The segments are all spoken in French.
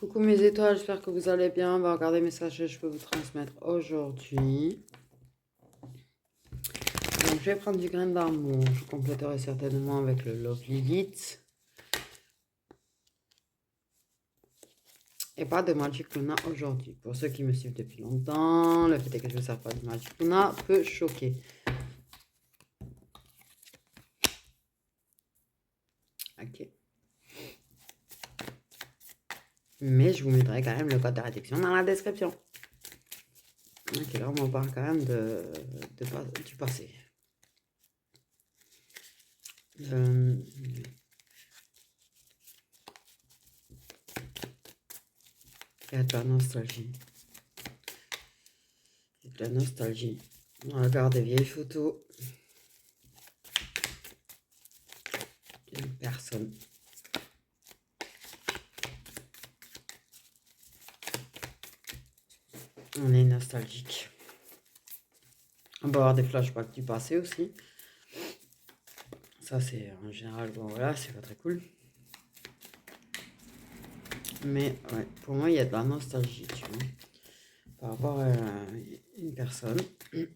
Coucou mes étoiles, j'espère que vous allez bien. On va regarder mes messages que je peux vous transmettre aujourd'hui. Donc je vais prendre du grain d'amour. Je compléterai certainement avec le Love Lilith. Et pas de Magic Luna aujourd'hui. Pour ceux qui me suivent depuis longtemps, le fait est que je ne sers pas de Magic Luna peut choquer. Ok. Mais je vous mettrai quand même le code de réduction dans la description. Ok, là on parle quand même du passé. Il y a de la nostalgie. Il y a de la nostalgie. On regarde des vieilles photos d'une personne. On est nostalgique. On peut avoir des flashbacks du passé aussi. Ça, c'est en général, bon voilà, c'est pas très cool. Mais ouais, pour moi, il y a de la nostalgie, tu vois, par rapport à une personne. Ouais.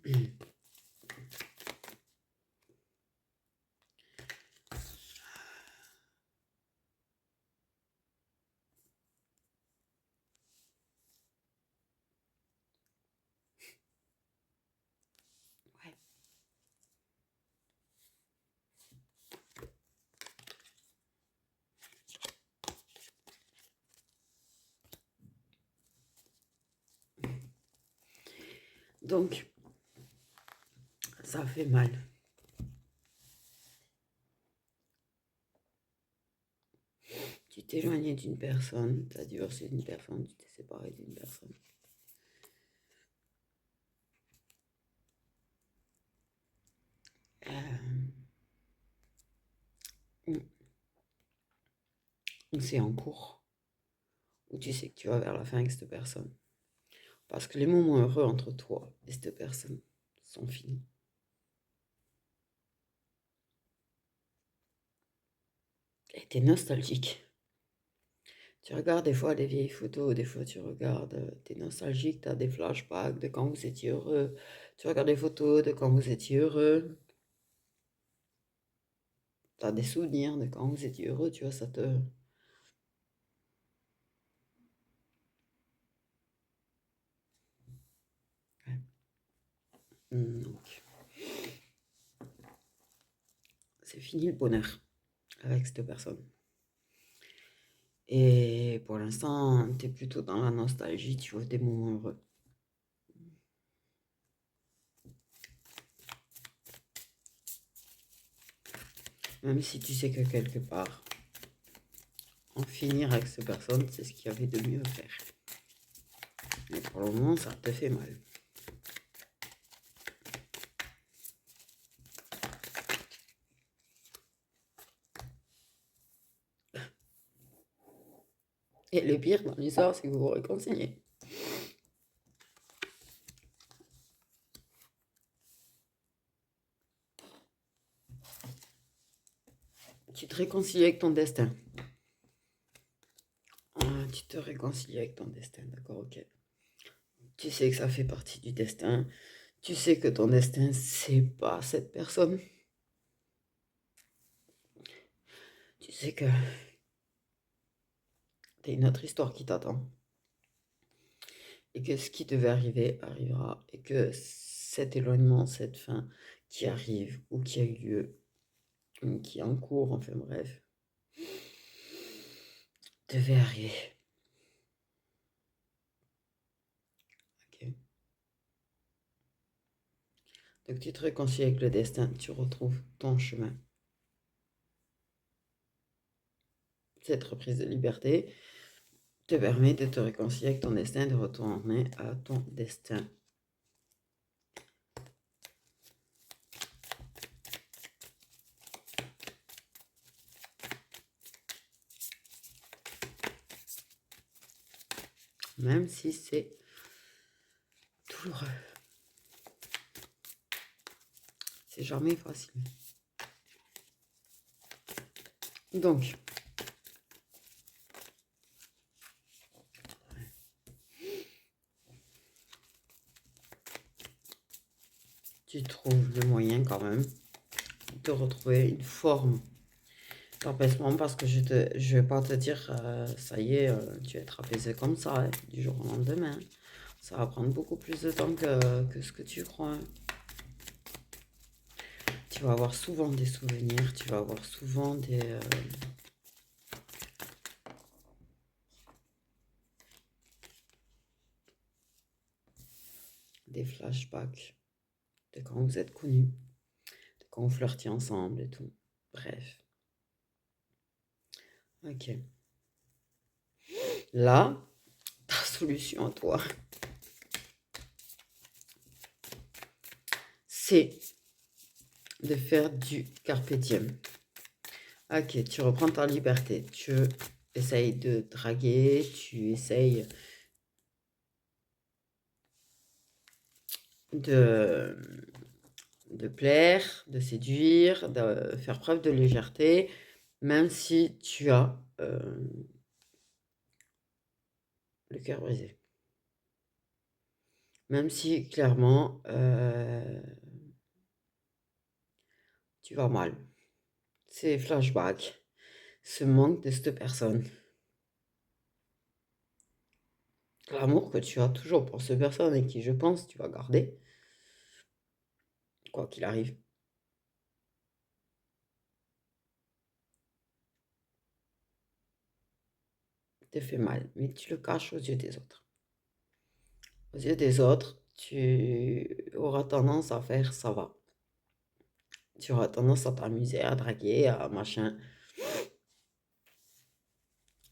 Donc, ça fait mal. Tu t'es éloigné d'une personne, tu as divorcé d'une personne, tu t'es séparé d'une personne. C'est en cours, où tu sais que tu vas vers la fin avec cette personne. Parce que les moments heureux entre toi et cette personne sont finis. Et t'es nostalgique. Tu regardes des fois des vieilles photos, des fois tu regardes, t'es nostalgique, t'as des flashbacks de quand vous étiez heureux. Tu regardes des photos de quand vous étiez heureux. T'as des souvenirs de quand vous étiez heureux, tu vois, ça te... Ouais. Donc, c'est fini le bonheur avec cette personne. Et pour l'instant, t'es plutôt dans la nostalgie, tu vois, des moments heureux. Même si tu sais que quelque part, en finir avec cette personne, c'est ce qu'il y avait de mieux à faire. Mais pour le moment, ça te fait mal. Et le pire dans l'histoire, c'est que vous vous réconciliez. Tu te réconcilies avec ton destin. Ah, tu te réconcilies avec ton destin, d'accord, ok. Tu sais que ça fait partie du destin. Tu sais que ton destin, c'est pas cette personne. Tu sais que t'as une autre histoire qui t'attend. Et que ce qui devait arriver arrivera. Et que cet éloignement, cette fin qui arrive ou qui a eu lieu, ou qui est en cours, enfin bref, devait arriver. Ok. Donc tu te réconcilies avec le destin, tu retrouves ton chemin. Cette reprise de liberté te permet de te réconcilier avec ton destin, de retourner à ton destin. Même si c'est douloureux. C'est jamais facile. Donc, tu trouves le moyen quand même de retrouver une forme d'apaisement parce que je vais pas te dire, ça y est, tu vas être apaisé comme ça, hein, du jour au lendemain. Ça va prendre beaucoup plus de temps que ce que tu crois. Hein. Tu vas avoir souvent des souvenirs, tu vas avoir souvent des flashbacks de quand vous êtes connus, de quand vous flirtiez ensemble et tout. Bref. Ok. Là, ta solution à toi, c'est de faire du carpe diem. Ok, tu reprends ta liberté. Tu essayes de draguer, tu essayes de, de plaire, de séduire, de faire preuve de légèreté, même si tu as le cœur brisé. Même si clairement tu vas mal. Ces flashbacks, ce manque de cette personne, l'amour que tu as toujours pour cette personne et qui, je pense, tu vas garder, quoi qu'il arrive. Te fait mal, mais tu le caches aux yeux des autres. Aux yeux des autres, tu auras tendance à faire ça va. Tu auras tendance à t'amuser, à draguer, à machin,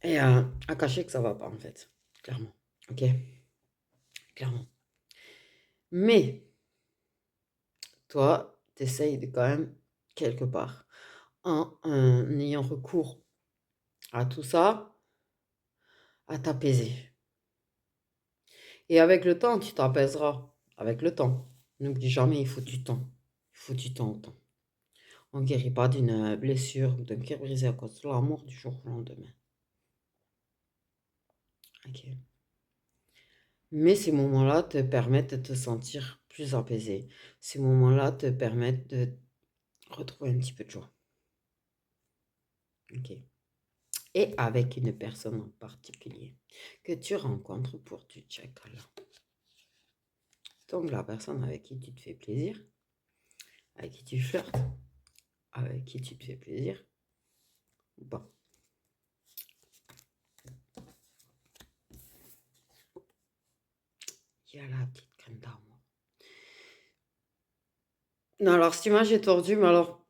et à cacher que ça va pas en fait, clairement. Ok? Clairement. Mais toi, t'essayes de quand même, quelque part, en ayant recours à tout ça, à t'apaiser. Et avec le temps, tu t'apaiseras. Avec le temps. N'oublie jamais, il faut du temps. Il faut du temps au temps. On ne guérit pas d'une blessure ou d'un cœur brisé à cause de l'amour du jour au lendemain. Ok. Mais ces moments-là te permettent de te sentir plus apaisé. Ces moments-là te permettent de retrouver un petit peu de joie. Ok. Et avec une personne en particulier que tu rencontres pour du check-up. Donc la personne avec qui tu te fais plaisir, avec qui tu flirtes, avec qui tu te fais plaisir. Bon. Il y a la petite crème d'amour. Non, alors cette image est tordue, mais alors,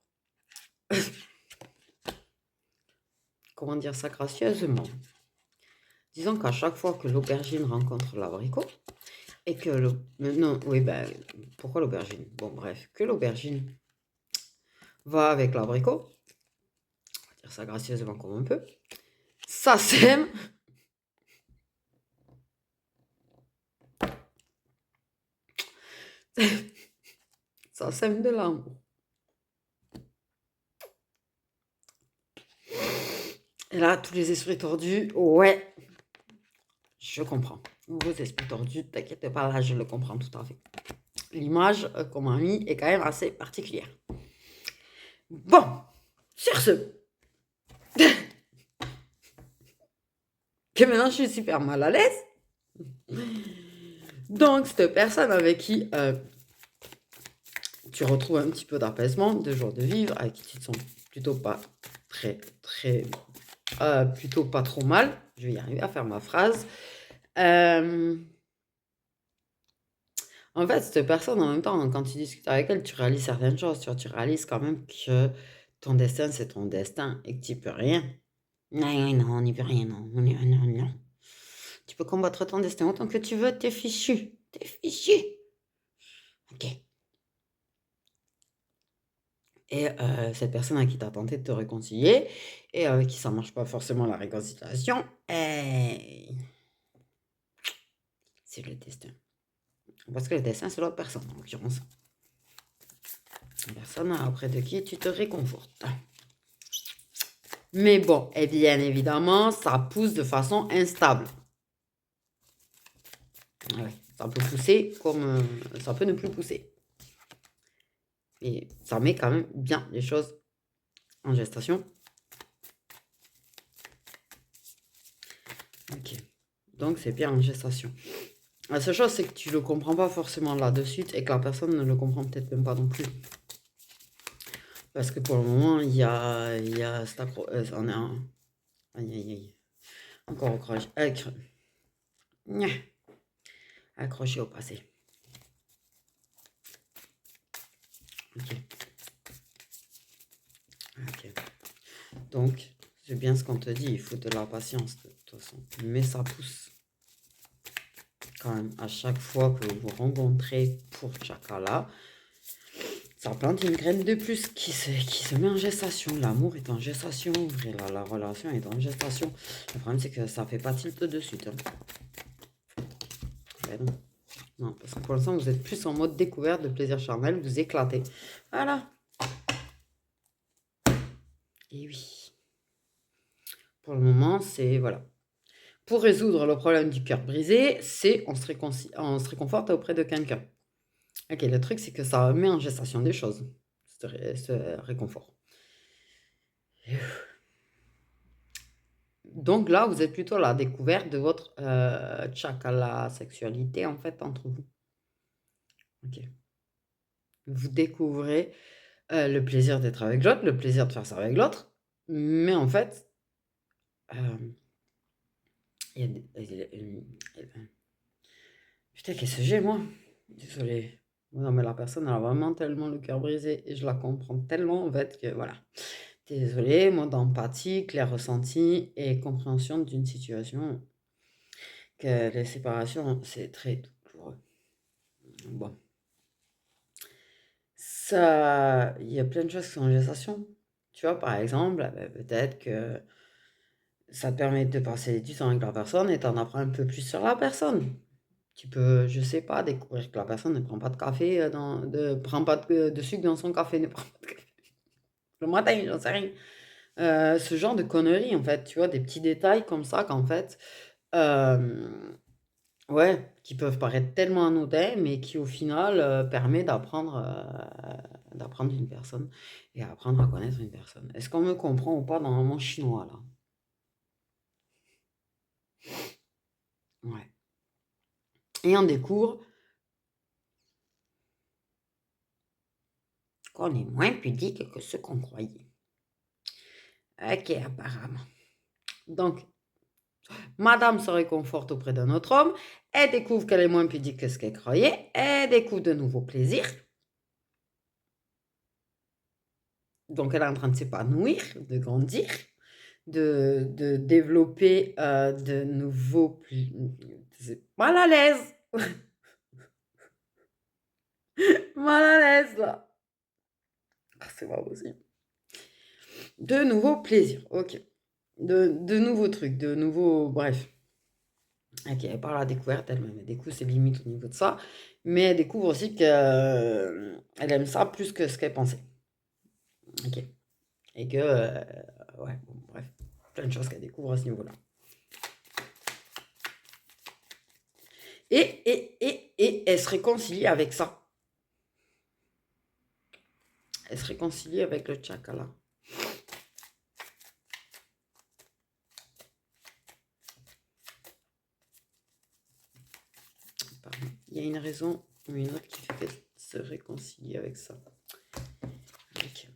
comment dire ça gracieusement? Disons qu'à chaque fois que l'aubergine rencontre l'abricot, et que le... Non, oui, ben, pourquoi l'aubergine? Bon, bref, que l'aubergine va avec l'abricot, on va dire ça gracieusement comme on peut, ça sème. Ça sème de l'amour. Et là, tous les esprits tordus, ouais, je comprends. Vos esprits tordus, t'inquiète pas, là, je le comprends tout à fait. L'image qu'on m'a mis est quand même assez particulière. Bon, sur ce, que maintenant je suis super mal à l'aise. Donc, cette personne avec qui tu retrouves un petit peu d'apaisement, de joie de vivre, avec qui tu te sens plutôt pas plutôt pas trop mal. Je vais y arriver à faire ma phrase. En fait, cette personne, en même temps, quand tu discutes avec elle, tu réalises certaines choses. Tu réalises quand même que ton destin, c'est ton destin et que tu peux rien. Non, non, on n'y peut rien, non. Non, non. Tu peux combattre ton destin autant que tu veux, t'es fichu. T'es fichu. Ok. Et cette personne à qui tu as tenté de te réconcilier et avec qui ça ne marche pas forcément la réconciliation, c'est le destin. Parce que le destin, c'est l'autre personne, en l'occurrence. La personne auprès de qui tu te réconfortes. Mais bon, et bien évidemment, ça pousse de façon instable. Ouais, ça peut pousser comme ça peut ne plus pousser. Et ça met quand même bien les choses en gestation. Ok. Donc, c'est bien en gestation. La seule chose, c'est que tu le comprends pas forcément là de suite et que la personne ne le comprend peut-être même pas non plus. Parce que pour le moment, il y a cet on est un... Aïe, aïe, aïe. Encore accroché au passé. Ok. Ok. Donc, c'est bien ce qu'on te dit, il faut de la patience de toute façon. Mais ça pousse quand même à chaque fois que vous rencontrez pour Chakala, ça plante une graine de plus qui se met en gestation. L'amour est en gestation, la relation est en gestation. Le problème, c'est que ça fait pas tilt de suite. Hein. Ouais, non. Non, parce que pour l'instant, vous êtes plus en mode découverte de plaisir charnel, vous éclatez. Voilà. Et oui. Pour le moment, c'est... Voilà. Pour résoudre le problème du cœur brisé, c'est on se réconforte auprès de quelqu'un. Ok, le truc, c'est que ça met en gestation des choses, ce réconfort. Donc là, vous êtes plutôt à la découverte de votre chakra sexualité, en fait, entre vous. Ok. Vous découvrez le plaisir d'être avec l'autre, le plaisir de faire ça avec l'autre, mais en fait, euh, il y a putain, qu'est-ce que j'ai, moi? Désolée. Non, mais la personne, elle a vraiment tellement le cœur brisé et je la comprends tellement, en fait, que voilà. Désolée, moi, d'empathie, clair ressenti et compréhension d'une situation que les séparations, c'est très douloureux. Bon. Ça, il y a plein de choses qui sont en gestation. Tu vois, par exemple, peut-être que ça te permet de passer du temps avec la personne et t'en apprends un peu plus sur la personne. Tu peux, je sais pas, découvrir que la personne ne prend pas de café, prend pas de sucre dans son café, ne prend pas de café le matin, j'en sais rien. Ce genre de conneries, en fait, tu vois, des petits détails comme ça qu'en fait, euh, ouais, qui peuvent paraître tellement anodins, mais qui au final permet d'apprendre une personne et apprendre à connaître une personne. Est-ce qu'on me comprend ou pas dans mon chinois là? Ouais. Et on découvre qu'on est moins pudique que ce qu'on croyait. Ok, apparemment. Donc, Madame se réconforte auprès d'un autre homme, elle découvre qu'elle est moins pudique que ce qu'elle croyait, elle découvre de nouveaux plaisirs, donc elle est en train de s'épanouir, de grandir, de développer de nouveaux... C'est mal à l'aise. Mal à l'aise là. Ah, c'est pas possible. De nouveaux plaisirs, ok. De nouveaux trucs, de nouveaux... Bref. Ok, elle part à la découverte elle-même. Elle découvre ses limites au niveau de ça. Mais elle découvre aussi qu'elle aime ça plus que ce qu'elle pensait. Ok. Et que... ouais, bon, bref. Plein de choses qu'elle découvre à ce niveau-là. Et elle se réconcilie avec ça. Elle se réconcilie avec le chakala. Pardon. Il y a une raison ou une autre qui fait qu'elle se réconcilie avec ça. Ok.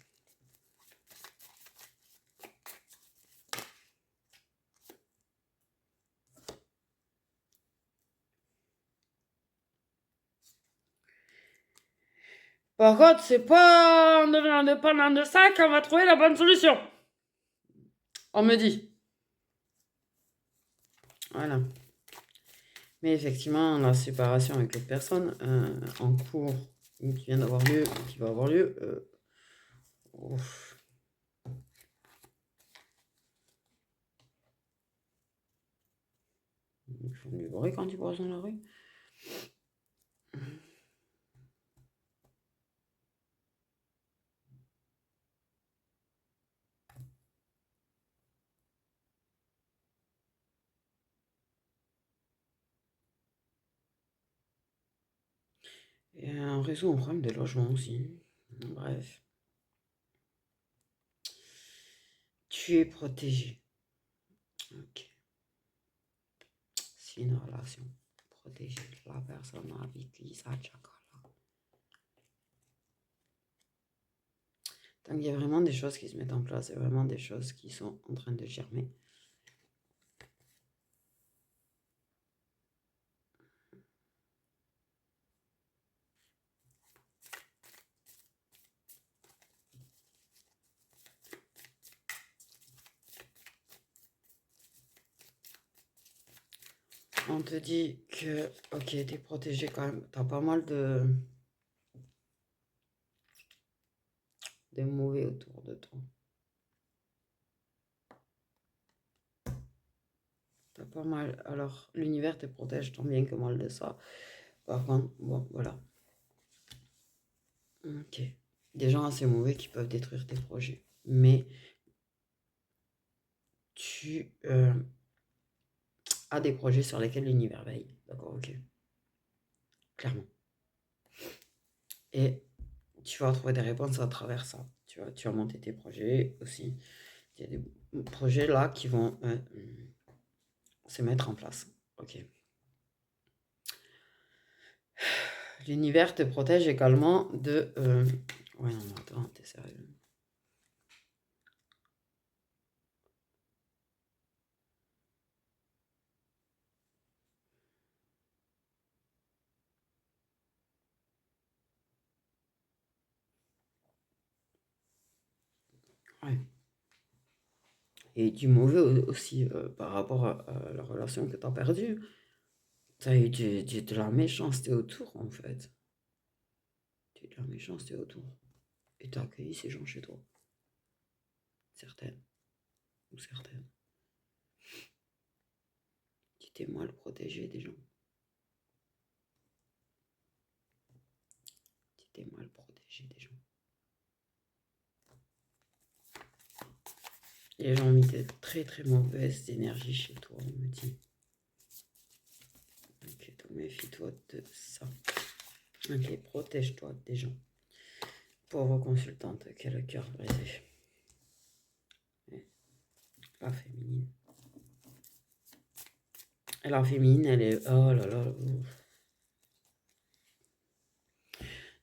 Par contre, c'est pas en devenant indépendant de ça qu'on va trouver la bonne solution. On me dit. Voilà. Mais effectivement, la séparation avec l'autre personne en cours qui vient d'avoir lieu, qui va avoir lieu, ouf. Ils font du bruit quand ils passent dans la rue. Et on résout un problème de logement aussi. Bref. Tu es protégé. Ok. C'est une relation protégée. La personne avec qui ça chakra. Donc, il y a vraiment des choses qui se mettent en place. Il y a vraiment des choses qui sont en train de germer. On te dit que, ok, tu es protégé quand même. Tu as pas mal de mauvais autour de toi. T'as pas mal. Alors, l'univers te protège tant bien que mal de ça. Par contre, bon, voilà. Ok. Des gens assez mauvais qui peuvent détruire tes projets. Mais tu as des projets sur lesquels l'univers veille. D'accord, ok. Clairement. Et tu vas trouver des réponses à travers ça. Tu vas monter tes projets aussi. Il y a des projets là qui vont se mettre en place. Ok. L'univers te protège également de... Ouais, non, attends, t'es sérieux. Ouais. Et du mauvais aussi par rapport à la relation que tu as perdue. Tu as eu de la méchanceté autour, en fait. Tu as eu de la méchanceté autour. Et tu as accueilli ces gens chez toi. Certaines. Ou certaines. Tu t'es mal protégé des gens. Tu t'es mal protégé des gens. Les gens ont mis de très très mauvaises énergies chez toi, on me dit. Ok, donc méfie-toi de ça. Ok, protège-toi des gens. Pauvre consultante, quel cœur brisé. La féminine. Et la féminine, elle est... Oh là là.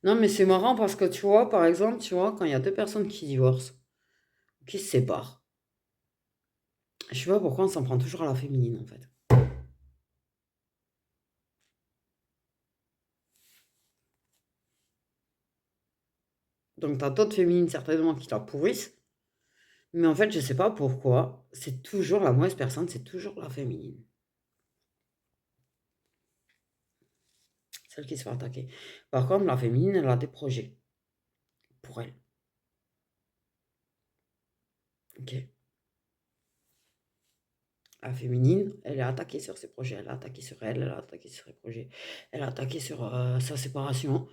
Non, mais c'est marrant parce que tu vois, par exemple, tu vois, quand il y a deux personnes qui divorcent, qui se séparent, je sais pas pourquoi on s'en prend toujours à la féminine, en fait. Donc, t'as d'autres féminines, certainement, qui la pourrissent. Mais en fait, je sais pas pourquoi, c'est toujours la mauvaise personne, c'est toujours la féminine. Celle qui se fait attaquer. Par contre, la féminine, elle a des projets. Pour elle. Ok. La féminine, elle est attaquée sur ses projets. Elle a attaqué sur elle, elle a attaqué sur ses projets. Elle a attaqué sur sa séparation.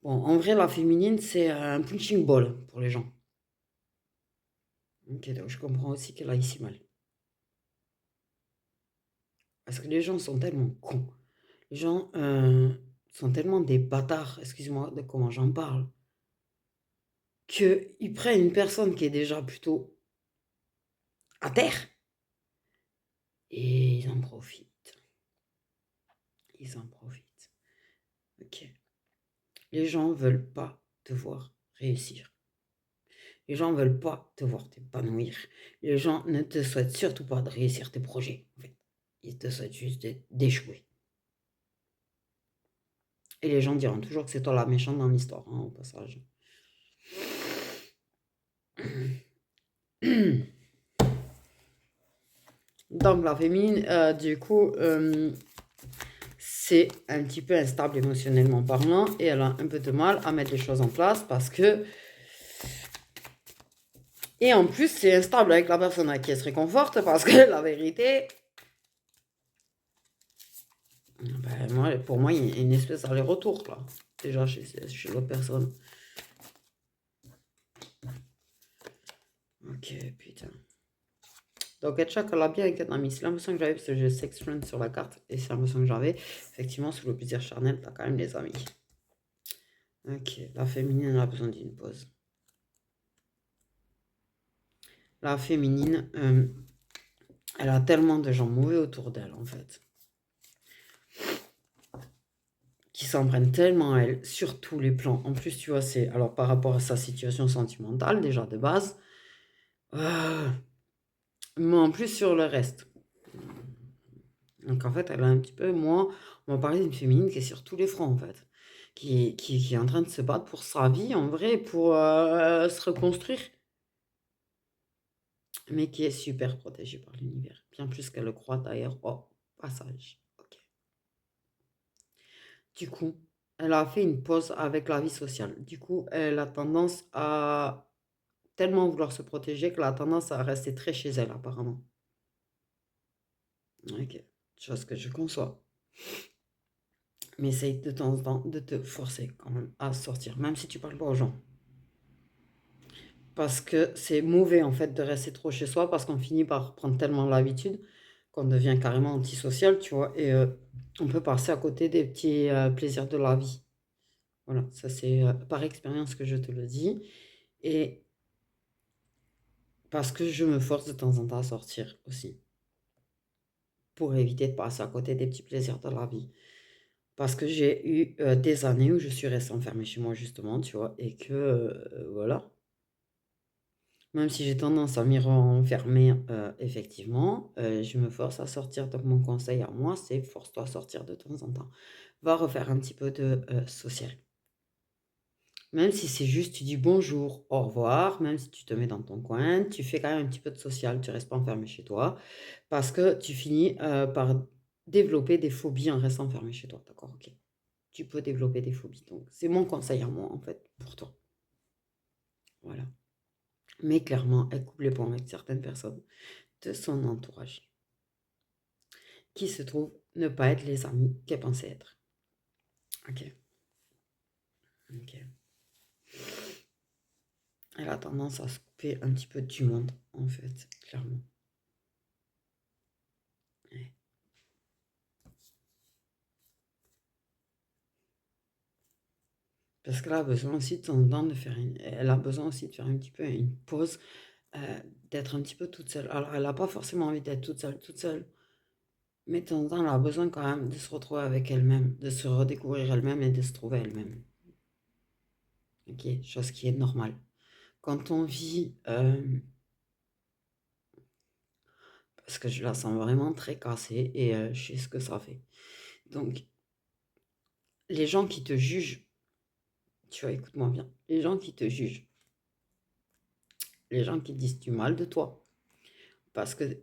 Bon, en vrai, la féminine, c'est un punching ball pour les gens. Ok, donc je comprends aussi qu'elle a ici mal. Parce que les gens sont tellement cons. Les gens sont tellement des bâtards, excuse-moi de comment j'en parle, qu'ils prennent une personne qui est déjà plutôt à terre et ils en profitent. Ils en profitent. Ok. Les gens veulent pas te voir réussir. Les gens veulent pas te voir t'épanouir. Les gens ne te souhaitent surtout pas de réussir tes projets. En fait. Ils te souhaitent juste d'échouer. Et les gens diront toujours que c'est toi la méchante dans l'histoire, hein, au passage. Donc la féminine, du coup, c'est un petit peu instable émotionnellement parlant et elle a un peu de mal à mettre les choses en place parce que... Et en plus, c'est instable avec la personne à qui elle se réconforte parce que la vérité... Ben, pour moi, il y a une espèce d'aller-retour, là. Déjà, chez l'autre personne. Ok, putain. Donc, Etchak, elle a bien avec un ami. C'est l'impression que j'avais, parce que j'ai Sex Friend sur la carte, et c'est l'impression que j'avais. Effectivement, sous le plaisir charnel, t'as quand même des amis. Ok, la féminine elle a besoin d'une pause. La féminine, elle a tellement de gens mauvais autour d'elle, en fait, qui s'en prennent tellement à elle, sur tous les plans. En plus, tu vois, c'est alors par rapport à sa situation sentimentale, déjà de base, euh, mais en plus sur le reste. Donc en fait, elle a un petit peu, moi, on va parler d'une féminine qui est sur tous les fronts, en fait. Qui est en train de se battre pour sa vie, en vrai, pour se reconstruire, mais qui est super protégée par l'univers. Bien plus qu'elle le croit d'ailleurs au passage. Ok. Du coup, elle a fait une pause avec la vie sociale. Du coup, elle a tendance à tellement vouloir se protéger qu'elle a tendance à rester très chez elle, apparemment. Ok, chose que je conçois. Mais essaye de temps en temps de te forcer quand même à sortir, même si tu parles pas aux gens. Parce que c'est mauvais en fait de rester trop chez soi parce qu'on finit par prendre tellement l'habitude qu'on devient carrément antisocial, tu vois, et on peut passer à côté des petits plaisirs de la vie. Voilà, ça c'est par expérience que je te le dis. Et parce que je me force de temps en temps à sortir aussi, pour éviter de passer à côté des petits plaisirs de la vie. Parce que j'ai eu des années où je suis restée enfermée chez moi justement, tu vois, et que voilà. Même si j'ai tendance à m'y renfermer, effectivement, je me force à sortir. Donc mon conseil à moi, c'est force-toi à sortir de temps en temps. Va refaire un petit peu de social. Même si c'est juste, tu dis bonjour, au revoir, même si tu te mets dans ton coin, tu fais quand même un petit peu de social, tu restes pas enfermé chez toi, parce que tu finis par développer des phobies en restant enfermé chez toi. D'accord, ok. Tu peux développer des phobies. Donc c'est mon conseil à moi, en fait, pour toi. Voilà. Mais clairement, elle coupe les ponts avec certaines personnes de son entourage, qui se trouvent ne pas être les amis qu'elle pensait être. Ok, ok. Elle a tendance à se couper un petit peu du monde, en fait, clairement. Ouais. Parce qu'elle a besoin aussi de temps en temps de faire elle a besoin aussi de faire un petit peu une pause, d'être un petit peu toute seule. Alors, elle n'a pas forcément envie d'être toute seule, mais de temps en temps, elle a besoin quand même de se retrouver avec elle-même, de se redécouvrir elle-même et de se trouver elle-même. Ok, chose qui est normale. Quand on vit, parce que je la sens vraiment très cassée et je sais ce que ça fait. Donc, les gens qui te jugent, tu vois, écoute-moi bien, les gens qui te jugent, les gens qui disent du mal de toi, parce que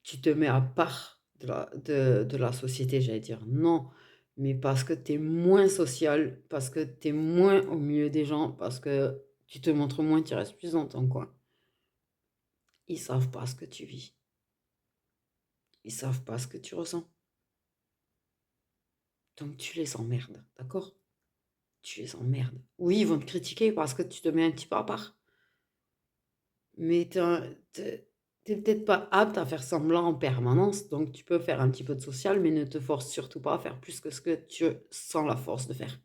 tu te mets à part de la société, j'allais dire non, mais parce que tu es moins social, parce que tu es moins au milieu des gens, parce que tu te montres moins, tu restes plus dans ton coin. Ils savent pas ce que tu vis. Ils savent pas ce que tu ressens. Donc tu les emmerdes, d'accord? Tu les emmerdes. Oui, ils vont te critiquer parce que tu te mets un petit peu à part. Mais t'es peut-être pas apte à faire semblant en permanence, donc tu peux faire un petit peu de social, mais ne te force surtout pas à faire plus que ce que tu sens la force de faire.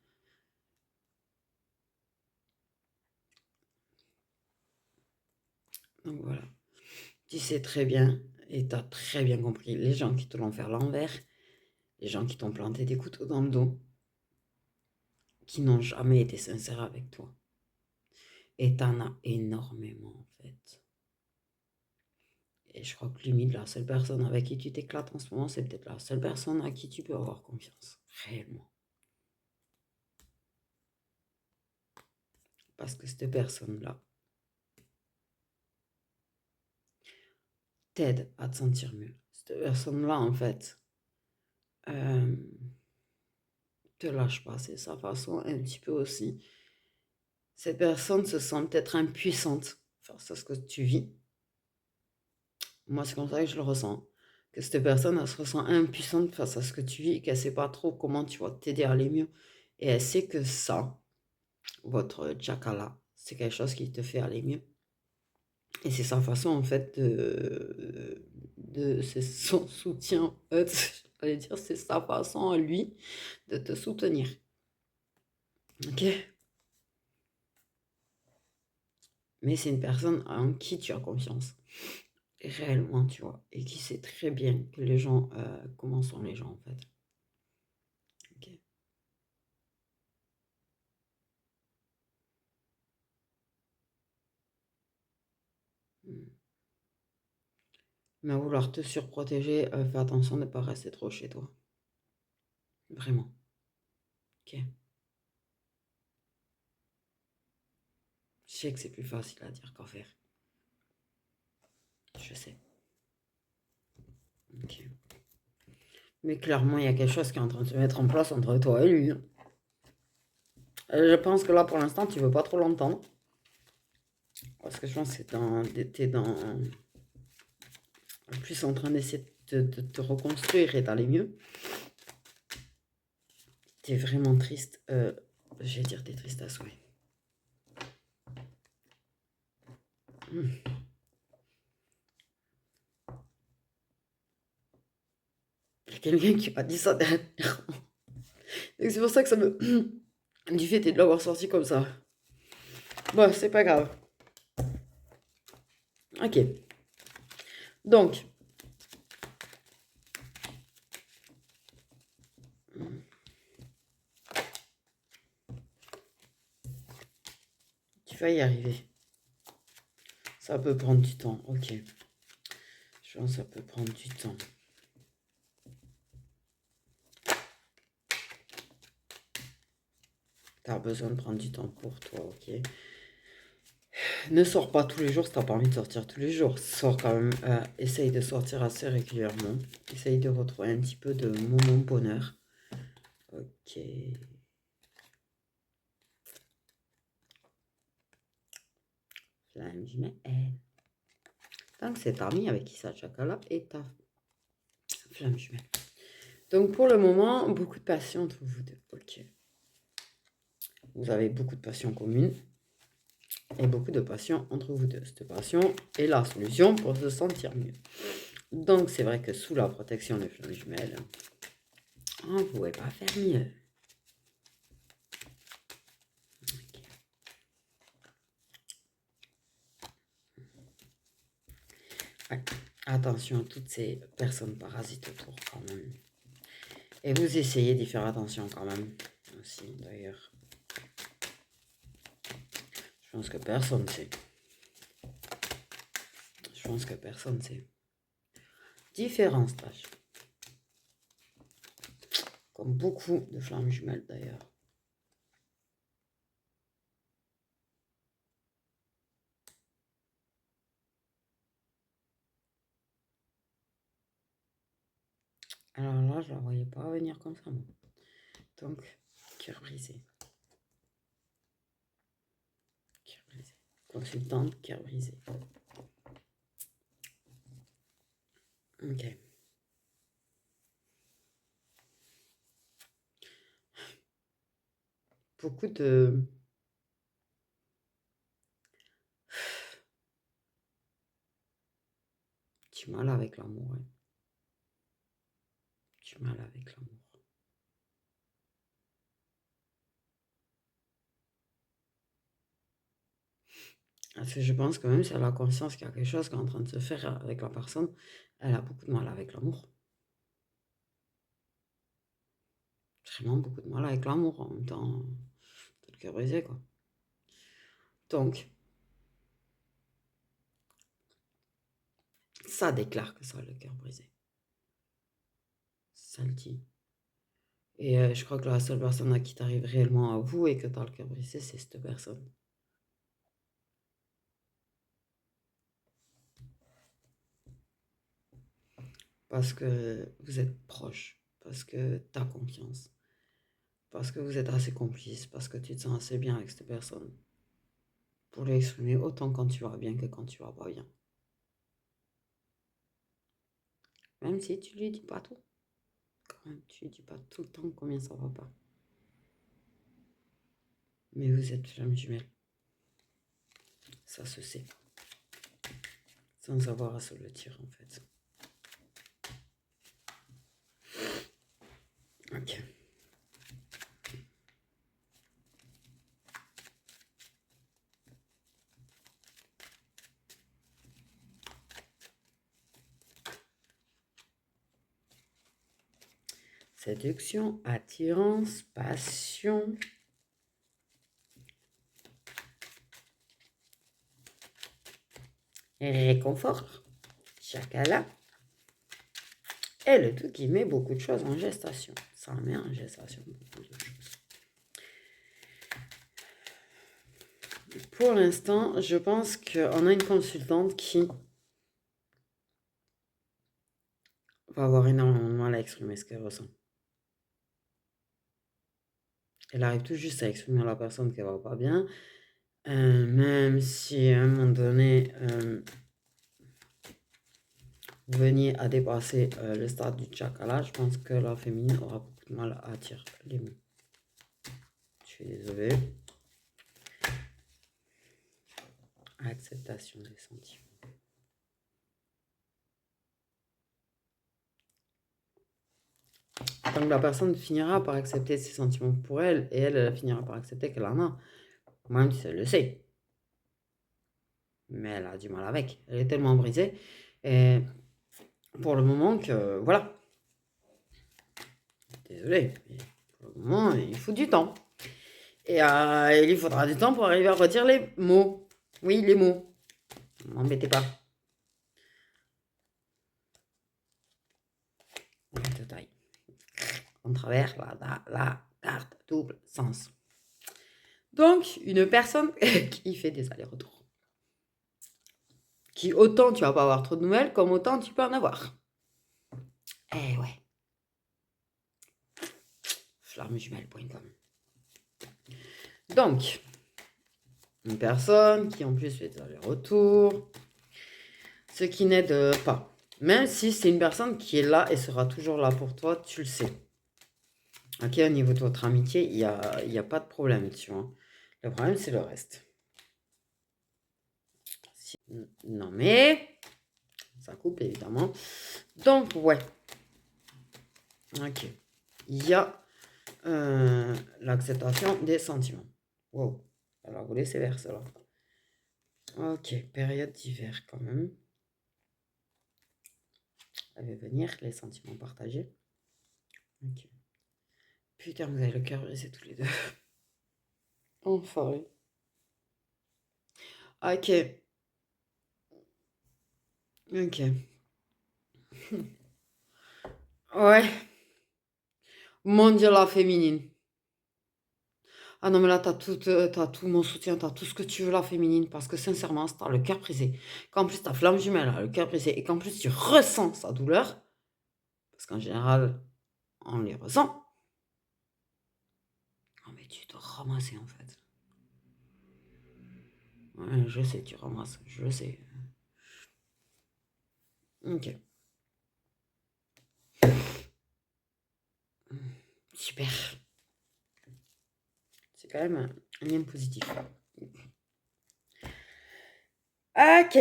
Donc voilà. Tu sais très bien, et tu as très bien compris, les gens qui te l'ont fait à l'envers, les gens qui t'ont planté des couteaux dans le dos, qui n'ont jamais été sincères avec toi. Et t'en as énormément en fait. Et je crois que limite, la seule personne avec qui tu t'éclates en ce moment, c'est peut-être la seule personne à qui tu peux avoir confiance. Réellement. Parce que cette personne-là t'aide à te sentir mieux. Cette personne-là, en fait, euh, te lâche pas. C'est sa façon un petit peu aussi. Cette personne se sent peut-être impuissante face à ce que tu vis. Moi, c'est comme ça que je le ressens. Que cette personne, elle se ressent impuissante face à ce que tu vis et qu'elle sait pas trop comment tu vas t'aider à aller mieux. Et elle sait que ça, votre Chakala, c'est quelque chose qui te fait aller mieux. Et c'est sa façon, en fait, c'est son soutien. J'allais dire, c'est sa façon à lui de te soutenir. Ok? Mais c'est une personne en qui tu as confiance. Réellement, tu vois. Et qui sait très bien que les gens, comment sont les gens, en fait. Ok? Mm. Mais à vouloir te surprotéger, fais attention de ne pas rester trop chez toi. Vraiment. Ok? Je sais que c'est plus facile à dire qu'à faire. Je sais. Ok. Mais clairement, il y a quelque chose qui est en train de se mettre en place entre toi et lui, hein. Je pense que là, pour l'instant, tu veux pas trop l'entendre. Parce que je pense que t'es dans, plus en train d'essayer de te reconstruire et d'aller mieux. T'es vraiment triste. Je vais dire t'es triste à souhait. Hmm. Il y a quelqu'un qui m'a dit ça dernièrement. Et c'est pour ça que ça me... Du fait de l'avoir sorti comme ça. Bon, c'est pas grave. Ok. Donc, tu vas y arriver. Ça peut prendre du temps. Ok. Je pense que ça peut prendre du temps. T'as besoin de prendre du temps pour toi, ok? Ne sors pas tous les jours si t'as pas envie de sortir tous les jours. Sors quand même, essaye de sortir assez régulièrement. Essaye de retrouver un petit peu de moment bonheur. Ok. Flamme jumelle. Donc c'est ami avec qui ça chacala et ta flamme jumelle. Donc pour le moment, beaucoup de passion entre vous deux. Ok. Vous avez beaucoup de passion commune et beaucoup de passion entre vous deux. Cette passion est la solution pour se sentir mieux. Donc c'est vrai que sous la protection des flammes jumelles, on ne pouvait pas faire mieux. Ouais. Attention à toutes ces personnes parasites autour quand même. Et vous essayez d'y faire attention quand même. Aussi d'ailleurs. Je pense que personne sait. Je pense que personne sait. Différents stages. Comme beaucoup de flammes jumelles d'ailleurs. Alors là, je ne la voyais pas venir comme ça, moi. Donc, cœur brisé. Cœur brisé. Consultante, cœur brisé. Ok. Beaucoup de... Du mal avec l'amour, ouais. Du mal avec l'amour. Parce que je pense que même si elle a conscience qu'il y a quelque chose qui est en train de se faire avec la personne, elle a beaucoup de mal avec l'amour. Vraiment beaucoup de mal avec l'amour en même temps. Tout le cœur brisé, quoi. Donc, ça déclare que ça a le cœur brisé. Ça le dit. Et je crois que la seule personne à qui t'arrive réellement à vous et que t'as le cœur brisé, c'est cette personne. Parce que vous êtes proches, parce que t'as confiance, parce que vous êtes assez complices, parce que tu te sens assez bien avec cette personne pour lui exprimer autant quand tu vas bien que quand tu vas pas bien. Même si tu lui dis pas tout, quand même, tu lui dis pas tout le temps combien ça va pas. Mais vous êtes flamme jumelle, ça se sait, sans avoir à se le dire en fait. Ok. séduction, attirance, passion. Réconfort, chakala. Et le tout qui met beaucoup de choses en gestation. Ça met en gestation beaucoup de choses. Pour l'instant, je pense qu'on a une consultante qui va avoir énormément de mal à exprimer ce qu'elle ressent. Elle arrive tout juste à exprimer à la personne qu'elle va pas bien, même si à un moment donné, vous veniez à dépasser le stade du chakra, je pense que la féminine aura beaucoup de mal à dire les mots. Je suis désolée. Acceptation des sentiments. Donc la personne finira par accepter ses sentiments pour elle, et elle finira par accepter qu'elle en a, même si elle le sait. Mais elle a du mal avec. Elle est tellement brisée. Et pour le moment que, voilà. Désolé, mais pour le moment, il faut du temps. Et il lui faudra du temps pour arriver à redire les mots. Oui, les mots. Ne m'embêtez pas. Taille. En travers, la carte double sens. Donc, une personne qui fait des allers-retours. Qui autant tu vas pas avoir trop de nouvelles, comme autant tu peux en avoir. Eh ouais. Flammejumelle.com. Donc, une personne qui en plus fait des allers-retours, ce qui n'aide pas. Même si c'est une personne qui est là et sera toujours là pour toi, tu le sais. Ok, au niveau de votre amitié, il n'y a pas de problème, tu vois. Le problème, c'est le reste. Non, mais ça coupe, évidemment. Donc, ouais. Ok. Il y a l'acceptation des sentiments. Wow. Alors, vous laissez vers cela. Ok, période d'hiver quand même. Ça va venir, les sentiments partagés. Ok. Putain, vous avez le cœur brisé tous les deux. Enfoiré. Ok. Ok. Ouais. Mon Dieu, la féminine. Ah non, mais là, t'as tout mon soutien, t'as tout ce que tu veux, la féminine, parce que sincèrement, si t'as le cœur brisé, qu'en plus ta flamme jumelle a le cœur brisé, et qu'en plus tu ressens sa douleur, parce qu'en général, on les ressent. Non, mais tu dois ramasser, en fait. Ouais, je sais, tu ramasses, je le sais. Ok. Super. C'est quand même un lien positif. Ok.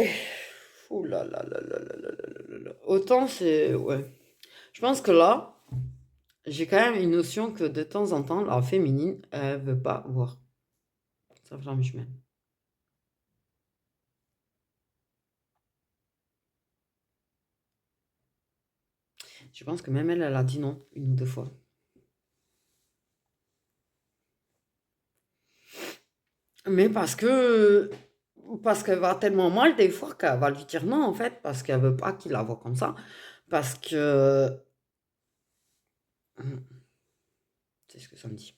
Ouh là là là là là là là là là. Autant c'est... Ouais. Je pense que là, j'ai quand même une notion que de temps en temps, la féminine, elle veut pas voir sa flamme jumelle. Je pense que même elle, elle a dit non une ou deux fois. Mais parce qu'elle va tellement mal des fois qu'elle va lui dire non en fait, parce qu'elle veut pas qu'il la voit comme ça. Parce que... C'est ce que ça me dit.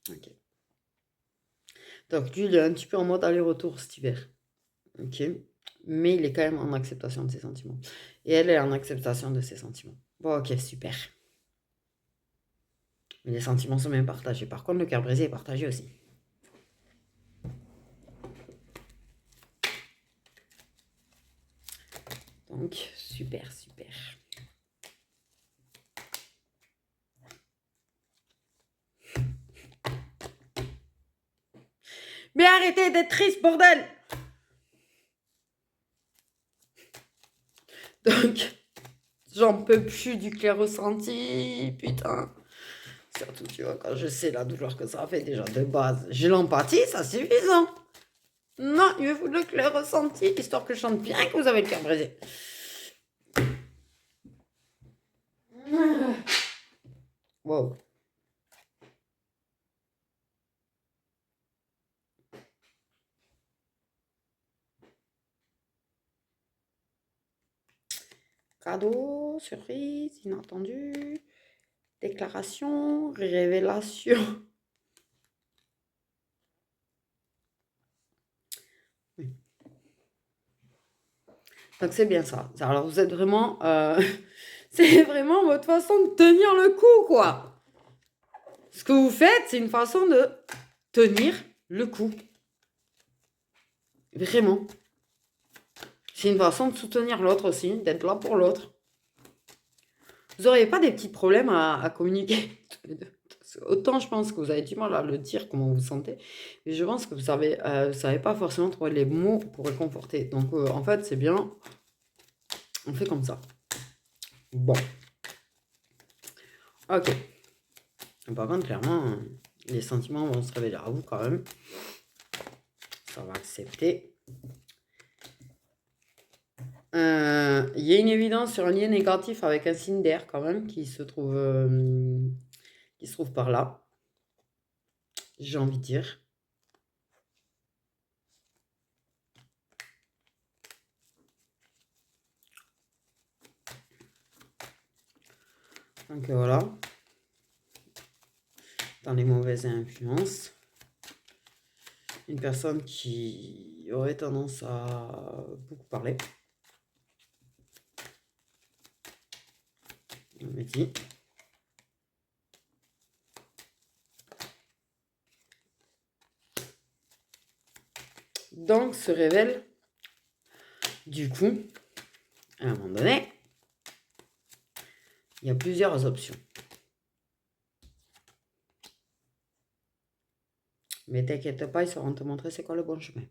Ok. Donc lui, il est un petit peu en mode aller-retour cet hiver. Ok. Mais il est quand même en acceptation de ses sentiments. Et elle est en acceptation de ses sentiments. Bon, ok, super. Mais les sentiments sont même partagés. Par contre, le cœur brisé est partagé aussi. Donc, super, super. Mais arrêtez d'être triste, bordel! Donc, j'en peux plus du clair ressenti, putain. Surtout, tu vois, quand je sais la douleur que ça fait déjà de base. J'ai l'empathie, ça suffisant. Non, il me faut le clair ressenti, histoire que je chante bien que vous avez le cœur brisé. Wow. Cadeau, surprise, inattendu, déclaration, révélation. Oui. Donc c'est bien ça. Alors vous êtes vraiment... c'est vraiment votre façon de tenir le coup, quoi. Ce que vous faites, c'est une façon de tenir le coup. Vraiment. C'est une façon de soutenir l'autre aussi, d'être là pour l'autre. Vous n'auriez pas des petits problèmes à communiquer tous les deux. Autant je pense que vous avez du mal à le dire comment vous vous sentez, mais je pense que vous savez pas forcément trouver les mots pour réconforter. Donc en fait c'est bien, on fait comme ça. Bon. Ok. Par contre clairement, les sentiments vont se révéler à vous quand même. Ça va accepter. Il y a une évidence sur un lien négatif avec un signe d'air quand même qui se trouve par là. J'ai envie de dire. Donc voilà. Dans les mauvaises influences. Une personne qui aurait tendance à beaucoup parler. On me dit. Donc se révèle, du coup, à un moment donné, il y a plusieurs options. Mais t'inquiète pas, ils sauront te montrer c'est quoi le bon chemin.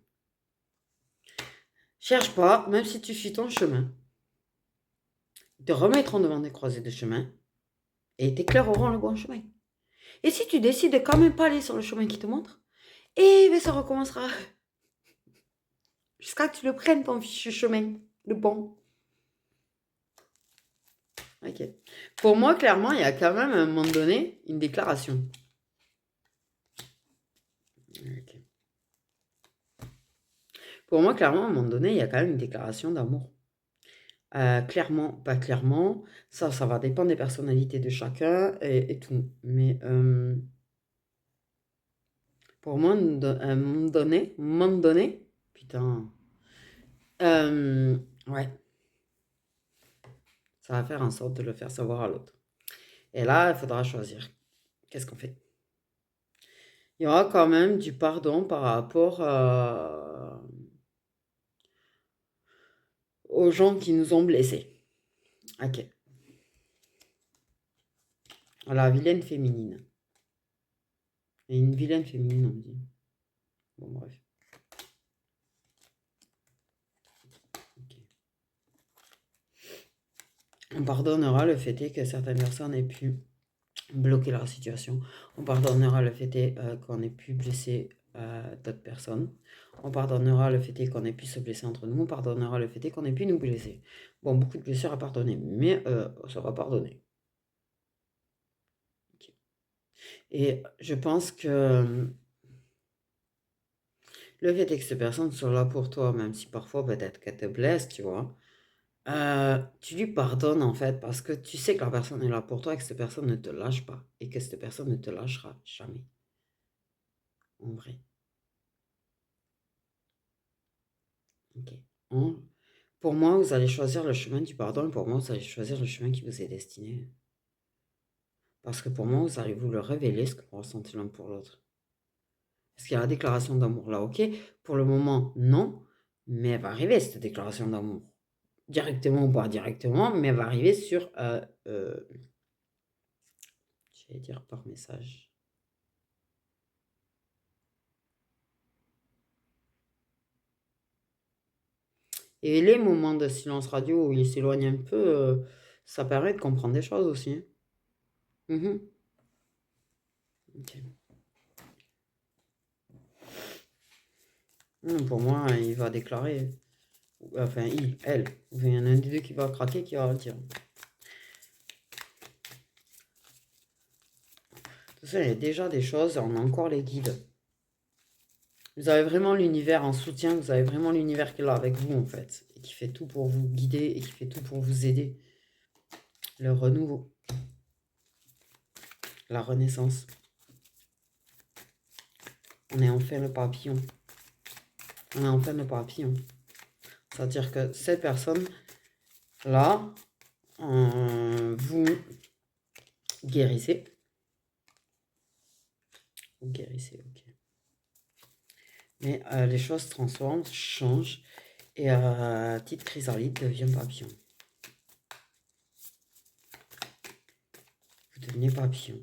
Cherche pas, même si tu suis ton chemin. Ils te remettront devant des croisées de chemin et t'éclaireront le bon chemin. Et si tu décides de quand même pas aller sur le chemin qui te montre, eh bien ça recommencera. Jusqu'à que tu le prennes ton fichu chemin, le bon. Ok. Pour moi, clairement, il y a quand même à un moment donné une déclaration. Ok. Pour moi, clairement, à un moment donné, il y a quand même une déclaration d'amour. Clairement, pas clairement, ça va dépendre des personnalités de chacun et tout. Mais pour moi, à un moment donné, putain, ouais, ça va faire en sorte de le faire savoir à l'autre. Et là, il faudra choisir. Qu'est-ce qu'on fait? Il y aura quand même du pardon par rapport aux gens qui nous ont blessés. Ok. La vilaine féminine. Et une vilaine féminine, on me dit. Bon, bref. Ok. On pardonnera le fait est que certaines personnes aient pu bloquer leur situation. On pardonnera le fait est qu'on ait pu blesser d'autres personnes. On pardonnera le fait est qu'on ait pu se blesser entre nous. On pardonnera le fait est qu'on ait pu nous blesser. Bon, beaucoup de blessures à pardonner, mais ça va pardonner. Okay. Et je pense que le fait est que ces personnes sont là pour toi, même si parfois peut-être qu'elles te blessent, tu vois. Tu lui pardonnes en fait parce que tu sais que la personne est là pour toi et que cette personne ne te lâche pas et que cette personne ne te lâchera jamais. En vrai. Ok. Pour moi, vous allez choisir le chemin du pardon et pour moi, vous allez choisir le chemin qui vous est destiné. Parce que pour moi, vous allez vous le révéler ce que vous ressentez l'un pour l'autre. Parce qu'il y a la déclaration d'amour là, ok? Pour le moment, non. Mais elle va arriver cette déclaration d'amour. Directement ou pas directement, mais elle va arriver sur... j'allais dire par message. Et les moments de silence radio où il s'éloigne un peu, ça permet de comprendre des choses aussi. Hein. Mhm. Ok. Pour moi, il va déclarer. Enfin, elle. Il y en a un des deux qui va craquer, qui va le dire. toute façon, il y a déjà des choses, on a encore les guides. Vous avez vraiment l'univers en soutien, vous avez vraiment l'univers qui est là avec vous, en fait, et qui fait tout pour vous guider et qui fait tout pour vous aider. Le renouveau, la renaissance. On est enfin le papillon. On est enfin le papillon. C'est-à-dire que cette personne-là, vous guérissez. Vous guérissez, ok. Mais les choses se transforment, changent. Et petite chrysalide devient papillon. Vous devenez papillon.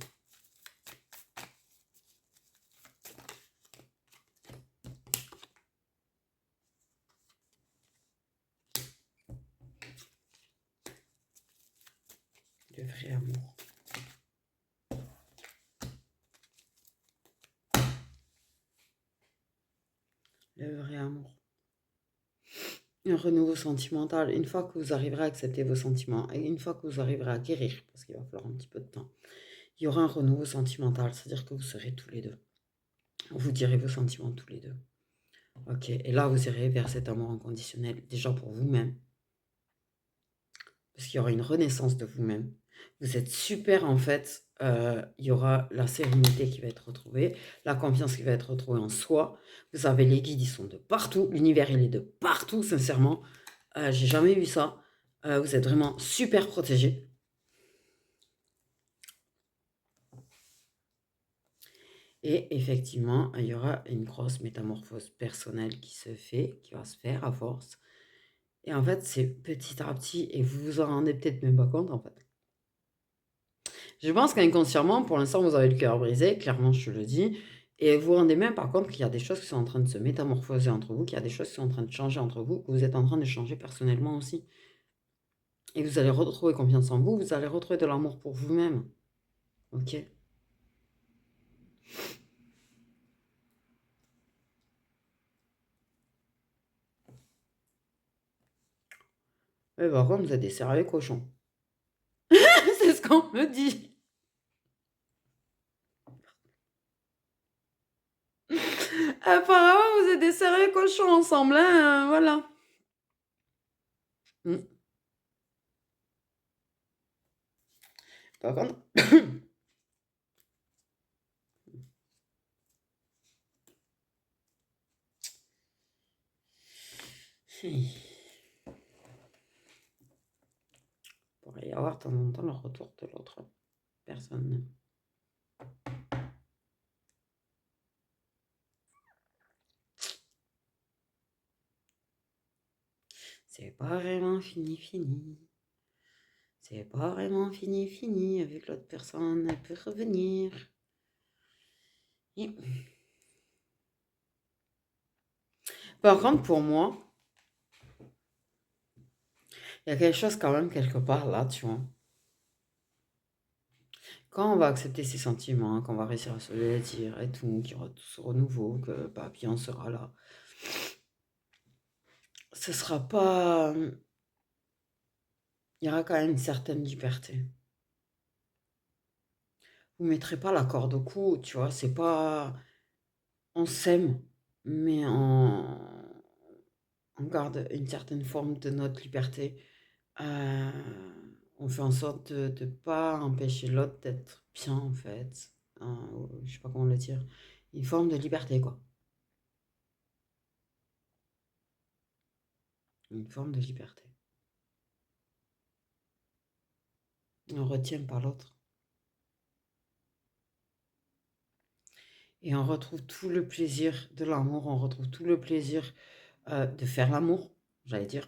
Le vrai amour. Le vrai amour. Un renouveau sentimental. Une fois que vous arriverez à accepter vos sentiments et une fois que vous arriverez à guérir, parce qu'il va falloir un petit peu de temps, il y aura un renouveau sentimental. C'est-à-dire que vous serez tous les deux. Vous direz vos sentiments tous les deux. Ok. Et là, vous irez vers cet amour inconditionnel, déjà pour vous-même. Parce qu'il y aura une renaissance de vous-même. Vous êtes super en fait. Il y aura la sérénité qui va être retrouvée, la confiance qui va être retrouvée en soi. Vous avez les guides, ils sont de partout. L'univers, il est de partout, sincèrement. J'ai jamais vu ça. Vous êtes vraiment super protégés. Et effectivement, il y aura une grosse métamorphose personnelle qui se fait, qui va se faire à force. Et en fait, c'est petit à petit, et vous vous en rendez peut-être même pas compte en fait. Je pense qu'inconsciemment, pour l'instant, vous avez le cœur brisé, clairement, je te le dis. Et vous vous rendez même par compte qu'il y a des choses qui sont en train de se métamorphoser entre vous, qu'il y a des choses qui sont en train de changer entre vous, que vous êtes en train de changer personnellement aussi. Et vous allez retrouver confiance en vous, vous allez retrouver de l'amour pour vous-même. Ok? Mais par contre, vous êtes des sérieux cochons. C'est ce qu'on me dit. Apparemment, vous êtes des sérieux cochons ensemble, hein, voilà. Mm. Par contre... Il pourrait y avoir de temps en temps le retour de l'autre personne. C'est pas vraiment fini, fini. C'est pas vraiment fini, fini. Avec l'autre personne, elle peut revenir. Et... Par contre, pour moi, il y a quelque chose quand même quelque part là, tu vois. Quand on va accepter ses sentiments, quand on va réussir à se le dire et tout, qu'il y aura tout ce renouveau, que Papillon sera là, ce sera pas... Il y aura quand même une certaine liberté. Vous mettrez pas la corde au cou, tu vois, c'est pas... On s'aime, mais on garde une certaine forme de notre liberté. Euh, on fait en sorte de ne pas empêcher l'autre d'être bien, en fait. Je sais pas comment le dire. Une forme de liberté, quoi. Une forme de liberté. On retient pas l'autre. Et on retrouve tout le plaisir de l'amour, on retrouve tout le plaisir de faire l'amour, j'allais dire.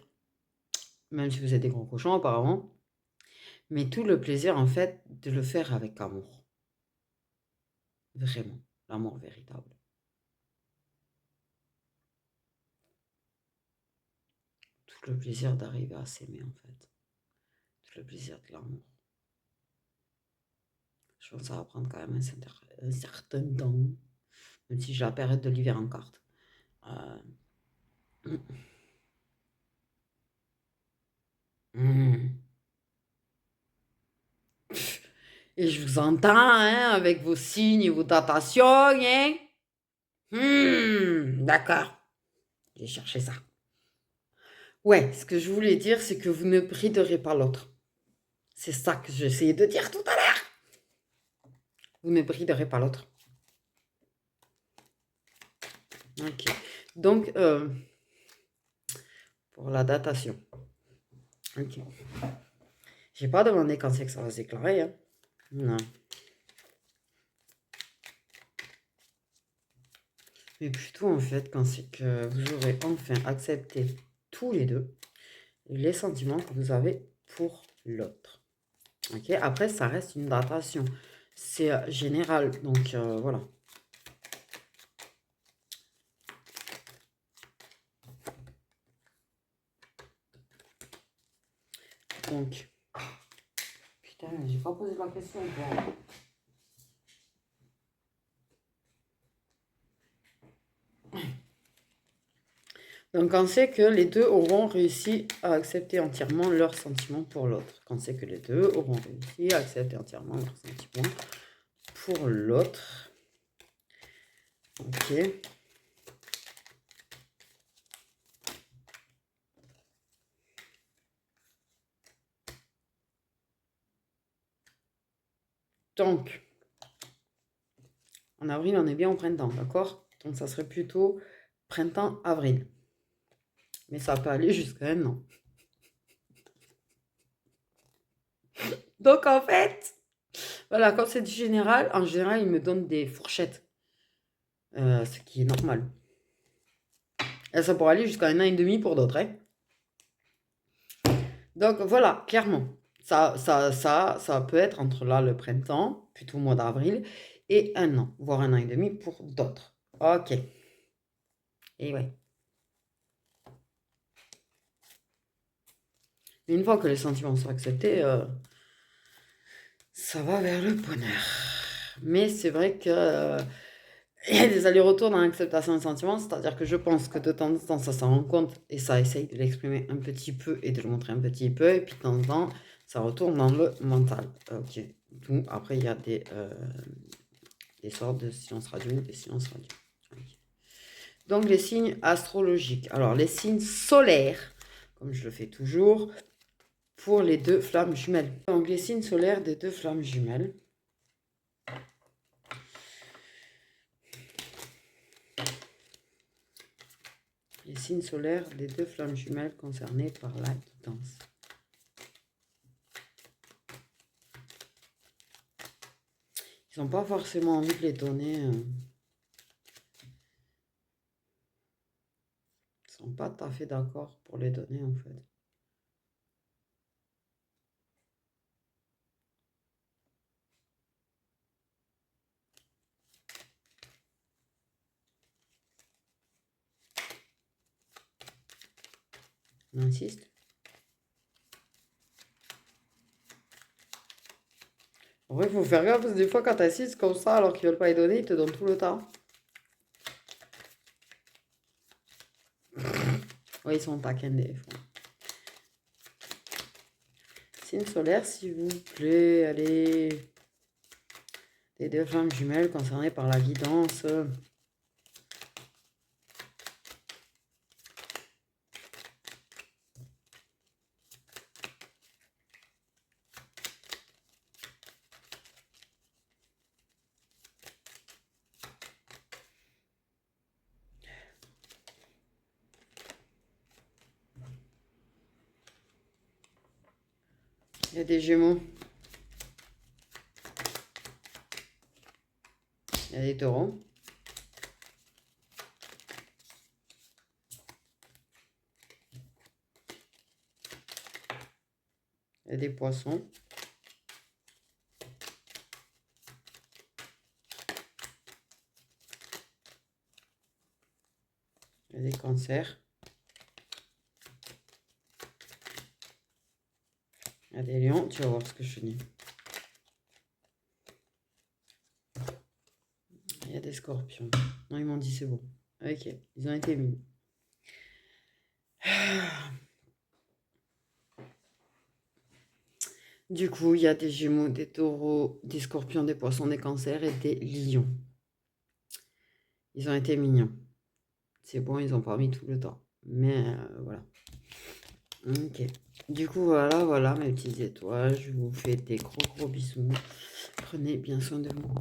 Même si vous êtes des gros cochons, apparemment. Mais tout le plaisir, en fait, de le faire avec amour. Vraiment. L'amour véritable. Tout le plaisir d'arriver à s'aimer, en fait. Tout le plaisir de l'amour. Je pense que ça va prendre quand même un certain temps, même si j'ai la période de l'hiver en carte. Euh, hmm. Et je vous entends, hein, avec vos signes et vos datations, hein. D'accord. J'ai cherché ça. Ouais, ce que je voulais dire, c'est que vous ne briderez pas l'autre. C'est ça que j'essayais de dire tout à l'heure. Vous ne briderez pas l'autre. Ok. Donc, pour la datation. Ok. J'ai pas demandé quand c'est que ça va s'éclairer, hein. Non. Mais plutôt, en fait, quand c'est que vous aurez enfin accepté tous les deux les sentiments que vous avez pour l'autre. Ok. Après, ça reste une datation. C'est général. Donc, voilà. Donc, putain, j'ai pas posé la question encore. Donc, quand c'est que les deux auront réussi à accepter entièrement leurs sentiments pour l'autre. Quand c'est que les deux auront réussi à accepter entièrement leurs sentiments pour l'autre. Ok. Donc, en avril, on est bien au printemps, d'accord? Donc, ça serait plutôt printemps-avril. Mais ça peut aller jusqu'à un an. Donc, en fait, voilà, quand c'est du général, en général, il me donne des fourchettes. Ce qui est normal. Et ça pourrait aller jusqu'à un an et demi pour d'autres, hein. Donc, voilà, clairement. Ça peut être entre là, le printemps, plutôt au mois d'avril, et un an, voire un an et demi pour d'autres. Ok. Et ouais. Une fois que les sentiments sont acceptés, ça va vers le bonheur. Mais c'est vrai que il y a des allers-retours dans l'acceptation des sentiments, c'est-à-dire que je pense que de temps en temps, ça s'en rend compte et ça essaye de l'exprimer un petit peu et de le montrer un petit peu, et puis de temps en temps, ça retourne dans le mental. Ok. Donc, après, il y a des sortes de silence radio, des silences radio. Ok. Donc, les signes astrologiques. Alors, les signes solaires, comme je le fais toujours, pour les deux flammes jumelles. Donc, les signes solaires des deux flammes jumelles. Les signes solaires des deux flammes jumelles concernées par la guidance. Ils n'ont pas forcément envie de les donner. Ils sont pas tout à fait d'accord pour les donner, en fait. On insiste. En vrai, il faut faire gaffe parce que des fois, quand tu insistes comme ça, alors qu'ils veulent pas les donner, ils te donnent tout le temps. Oui, ils sont taquins des fois. Signe solaire, s'il vous plaît. Allez. Les deux flammes jumelles concernées par la guidance. Il y a des Gémeaux. Il y a des Taureaux. Il y a des Poissons. Il y a des Cancers. Il y a des Lions. Tu vas voir ce que je dis. Il y a des Scorpions. Non, ils m'ont dit c'est bon. Ok, ils ont été mis. Du coup, il y a des Gémeaux, des Taureaux, des Scorpions, des Poissons, des Cancers et des Lions. Ils ont été mignons. C'est bon, ils ont pas mis tout le temps. Mais voilà. Ok. Du coup, voilà mes petites étoiles. Je vous fais des gros bisous. Prenez bien soin de vous.